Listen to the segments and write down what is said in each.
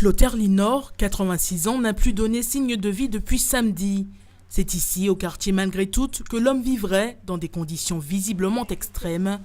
Clotaire Linor, 86 ans, n'a plus donné signe de vie depuis samedi. C'est ici, au quartier Malgré Tout, que l'homme vivrait dans des conditions visiblement extrêmes.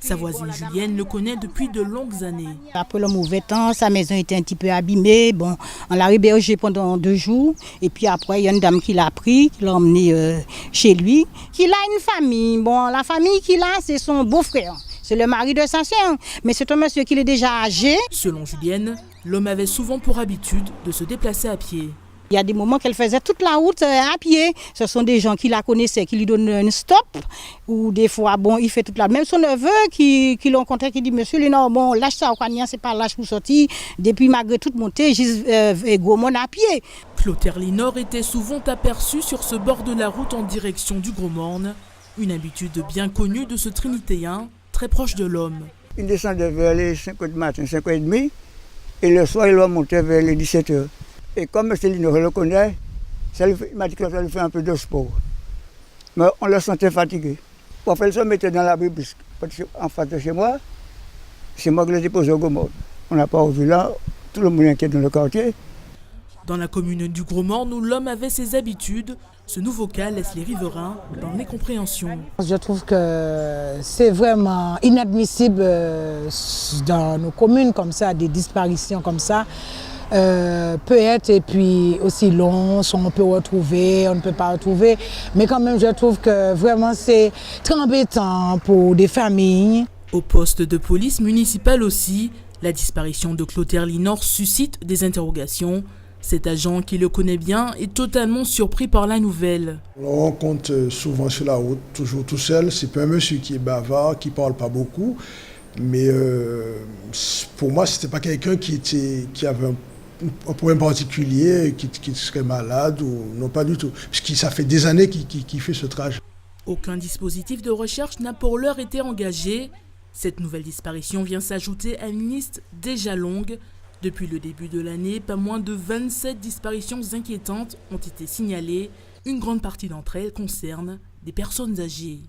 Sa voisine Julienne le connaît depuis de longues années. Après le mauvais temps, sa maison était un petit peu abîmée. Bon, on l'a hébergé pendant 2 jours. Et puis après, il y a une dame qui l'a pris, qui l'a emmené chez lui. Il a une famille. Bon, la famille qu'il a, c'est son beau-frère. C'est le mari de sa sœur. Mais c'est un monsieur qui est déjà âgé. Selon Julienne, l'homme avait souvent pour habitude de se déplacer à pied. Il y a des moments qu'elle faisait toute la route à pied. Ce sont des gens qui la connaissaient, qui lui donnent un stop. Ou des fois, bon, il fait toute la... Même son neveu qui l'ont rencontré, qui dit, monsieur Linor, bon, lâche ça au Kanye, c'est pas lâche pour sortir. Depuis Malgré Tout monter, j'ai gros monde à pied. Clotaire Linor était souvent aperçu sur ce bord de la route en direction du Gros Morne. Une habitude bien connue de ce Trinitéen, très proche de l'homme. Il descendait vers les 5h du matin, 5h30. Et le soir, il va monter vers les 17h. Et comme M. Linor le connaît, il m'a dit que ça lui fait un peu de sport. Mais on le sentait fatigué. Parfois, il se mettait dans la bibisque. En face de chez moi, c'est moi qui l'ai déposé au Gros Morne. On n'a pas revu là, tout le monde inquiet dans le quartier. Dans la commune du Gros Morne, où l'homme avait ses habitudes, ce nouveau cas laisse les riverains dans l'incompréhension. Je trouve que c'est vraiment inadmissible dans nos communes comme ça, des disparitions comme ça. Peut être et puis aussi long, on peut retrouver, on ne peut pas retrouver. Mais quand même, je trouve que vraiment c'est très embêtant pour des familles. Au poste de police municipale aussi, la disparition de Clotaire Linor suscite des interrogations. Cet agent qui le connaît bien est totalement surpris par la nouvelle. On le rencontre souvent sur la route, toujours tout seul. C'est pas un monsieur qui est bavard, qui parle pas beaucoup. Mais pour moi, c'était pas quelqu'un qui avait un problème particulier, qui serait malade ou non, pas du tout. Puisque ça fait des années qu'il fait ce trajet. Aucun dispositif de recherche n'a pour l'heure été engagé. Cette nouvelle disparition vient s'ajouter à une liste déjà longue. Depuis le début de l'année, pas moins de 27 disparitions inquiétantes ont été signalées. Une grande partie d'entre elles concernent des personnes âgées.